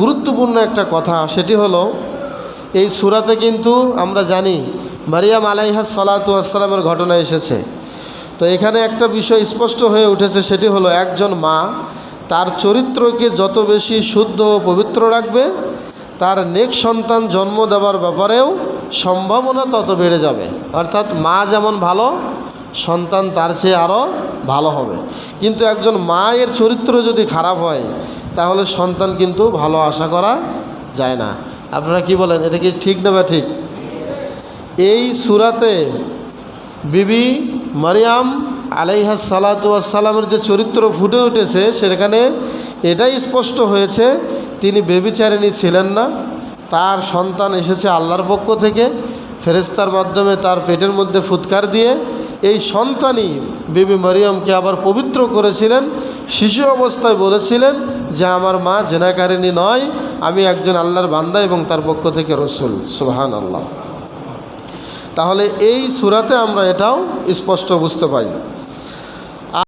গুরুত্বপূর্ণ একটা কথা, সেটি হলো এই সূরাতে কিন্তু আমরা জানি মারিয়াম আলাইহাস সালাতু ওয়াসসালামের ঘটনা এসেছে। তো এখানে একটা বিষয় স্পষ্ট হয়ে উঠেছে, সেটি হলো একজন মা তার চরিত্রকে যত বেশি শুদ্ধ ও পবিত্র রাখবে, তার নেক্সট সন্তান জন্ম দেওয়ার ব্যাপারেও সম্ভাবনা তত বেড়ে যাবে। অর্থাৎ মা যেমন ভালো, সন্তান তার চেয়ে আরও ভালো হবে। কিন্তু একজন মায়ের চরিত্র যদি খারাপ হয়, তাহলে সন্তান কিন্তু ভালো আশা করা যায় না। আপনারা কি বলেন, এটা কি ঠিক না বা ঠিক? এই সূরাতে বিবি মারিয়াম আলাইহাস সালাতু ওয়াসসালামের যে চরিত্র ফুটে উঠেছে, সেখানে এটাই স্পষ্ট হয়েছে তিনি ব্যভিচারিণী ছিলেন না। তার সন্তান এসেছে আল্লাহর পক্ষ থেকে, ফেরেশতার মাধ্যমে তার পেটের মধ্যে ফুৎকার দিয়ে এই সন্তানই বিবি মারিয়ামকে আবার পবিত্র করেছিলেন। শিশু অবস্থায় বলেছিলেন যে আমার মা জেনাকারিণী নয়, আমি একজন আল্লাহর বান্দা এবং তার পক্ষ থেকে রসুল। সুবহানাল্লাহ। তাহলে এই সূরাতে আমরা এটাও স্পষ্ট বুঝতে পাই।